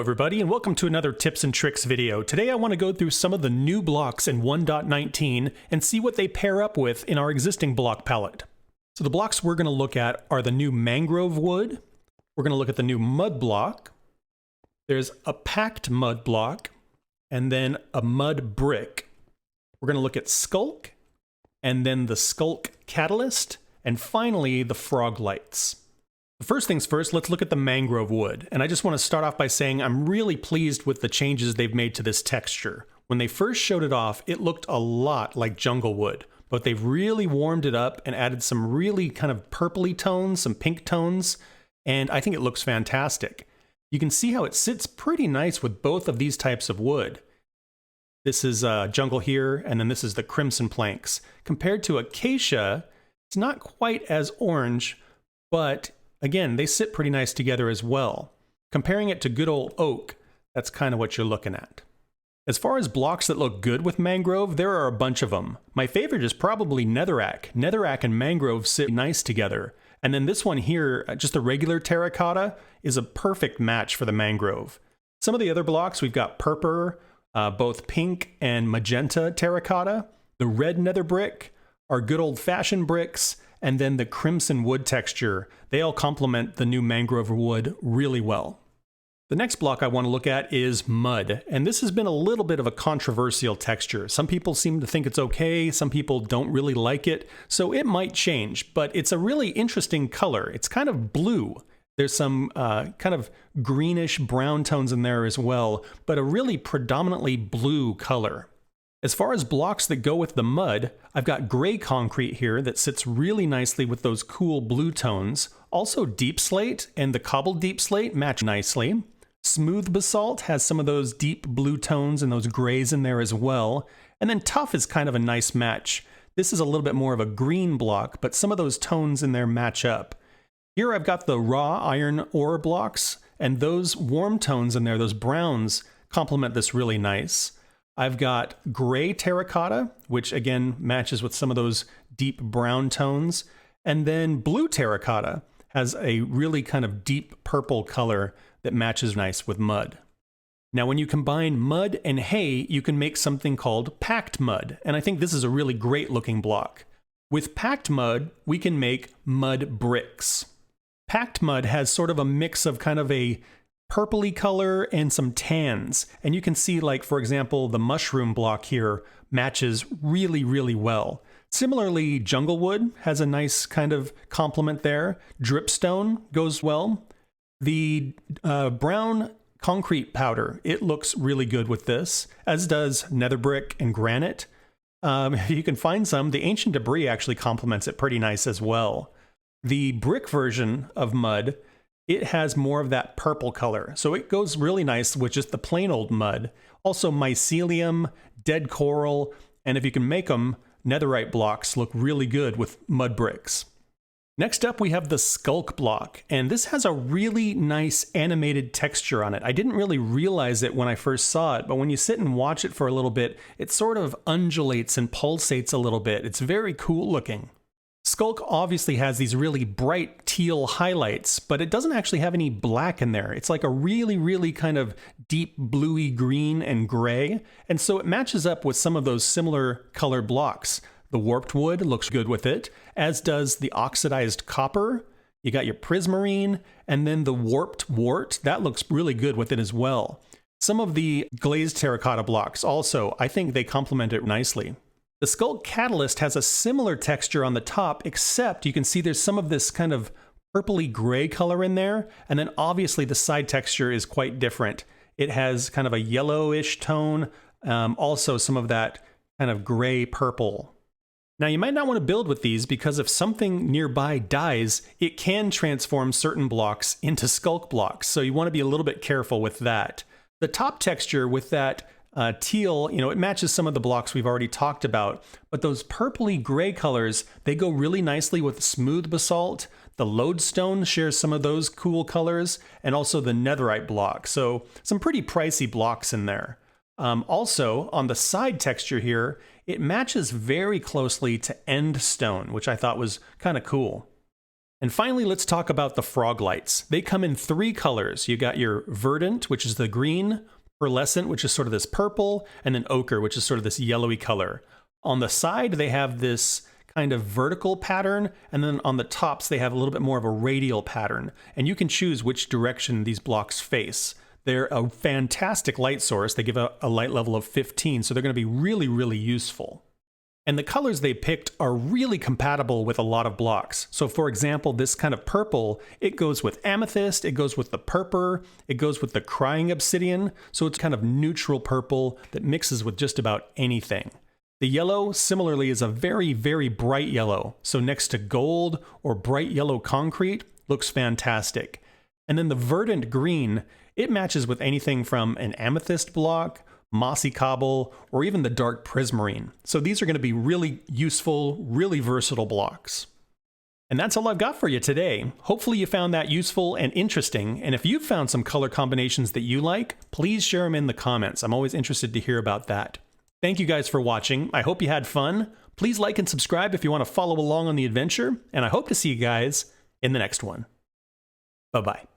everybody, and welcome to another tips and tricks video. Today I want to go through some of the new blocks in 1.19 and see what they pair up with in our existing block palette. So the blocks we're going to look at are the new Mangrove Wood. We're going to look at the new mud block. There's a packed mud block, and then a mud brick. We're going to look at Skulk, and then the Skulk catalyst, and finally the frog lights. First things first, let's look at the Mangrove Wood. And I just want to start off by saying I'm really pleased with the changes they've made to this texture. When they first showed it off, it looked a lot like jungle wood, but they've really warmed it up and added some really kind of purpley tones, some pink tones, and I think it looks fantastic. You can see how it sits pretty nice with both of these types of wood. This is jungle here, and then this is the crimson planks. Compared to acacia, it's not quite as orange, but again, they sit pretty nice together as well. Comparing it to good old oak, that's kind of what you're looking at. As far as blocks that look good with mangrove, there are a bunch of them. My favorite is probably netherrack. Netherrack and mangrove sit nice together. And then this one here, just a regular terracotta, is a perfect match for the mangrove. Some of the other blocks, we've got purpur, both pink and magenta terracotta. The red nether brick are good old-fashioned bricks, and then the crimson wood texture. They all complement the new Mangrove Wood really well. The next block I want to look at is mud, and this has been a little bit of a controversial texture. Some people seem to think it's okay, some people don't really like it, so it might change, but it's a really interesting color. It's kind of blue. There's some kind of greenish brown tones in there as well, but a really predominantly blue color. As far as blocks that go with the mud, I've got gray concrete here that sits really nicely with those cool blue tones. Also deep slate and the cobbled deep slate match nicely. Smooth basalt has some of those deep blue tones and those grays in there as well. And then tough is kind of a nice match. This is a little bit more of a green block, but some of those tones in there match up. Here I've got the raw iron ore blocks, and those warm tones in there, those browns, complement this really nice. I've got gray terracotta, which again matches with some of those deep brown tones. And then blue terracotta has a really kind of deep purple color that matches nice with mud. Now, when you combine mud and hay, you can make something called packed mud. And I think this is a really great looking block. With packed mud, we can make mud bricks. Packed mud has sort of a mix of kind of a purpley color and some tans. And you can see, like, for example, the mushroom block here matches really, really well. Similarly, jungle wood has a nice kind of complement there. Dripstone goes well. The brown concrete powder, it looks really good with this, as does nether brick and granite. If you can find some, the ancient debris actually complements it pretty nice as well. The brick version of mud, it has more of that purple color, so it goes really nice with just the plain old mud. Also mycelium, dead coral, and if you can make them, netherite blocks look really good with mud bricks. Next up we have the Skulk block, and this has a really nice animated texture on it. I didn't really realize it when I first saw it, but when you sit and watch it for a little bit, it sort of undulates and pulsates a little bit. It's very cool looking. Skulk obviously has these really bright teal highlights, but it doesn't actually have any black in there. It's like a really, really kind of deep bluey green and gray, and so it matches up with some of those similar colored blocks. The warped wood looks good with it, as does the oxidized copper. You got your prismarine, and then the warped wart, that looks really good with it as well. Some of the glazed terracotta blocks also, I think they complement it nicely. The Skulk catalyst has a similar texture on the top, except you can see there's some of this kind of purpley gray color in there, and then obviously the side texture is quite different. It has kind of a yellowish tone, also some of that kind of gray purple. Now you might not want to build with these because if something nearby dies, it can transform certain blocks into Skulk blocks, so you want to be a little bit careful with that. The top texture with that teal, you know, it matches some of the blocks we've already talked about, but those purpley gray colors, they go really nicely with smooth basalt. The lodestone shares some of those cool colors, and also the netherite block. So some pretty pricey blocks in there. Also, on the side texture here, it matches very closely to end stone, which I thought was kind of cool. And finally, let's talk about the frog lights. They come in 3 colors. You got your verdant, which is the green, pearlescent, which is sort of this purple, and then ochre, which is sort of this yellowy color. On the side, they have this kind of vertical pattern, and then on the tops, they have a little bit more of a radial pattern. And you can choose which direction these blocks face. They're a fantastic light source. They give a light level of 15, so they're going to be really, really useful. And the colors they picked are really compatible with a lot of blocks. So for example, this kind of purple, it goes with amethyst, it goes with the purpur, it goes with the crying obsidian, so it's kind of neutral purple that mixes with just about anything. The yellow, similarly, is a very, very bright yellow, so next to gold or bright yellow concrete, looks fantastic. And then the verdant green, it matches with anything from an amethyst block, mossy cobble, or even the dark prismarine. So these are going to be really useful, really versatile blocks. And that's all I've got for you today. Hopefully you found that useful and interesting, and if you've found some color combinations that you like, please share them in the comments. I'm always interested to hear about that. Thank you guys for watching. I hope you had fun. Please like and subscribe if you want to follow along on the adventure, and I hope to see you guys in the next one. Bye-bye.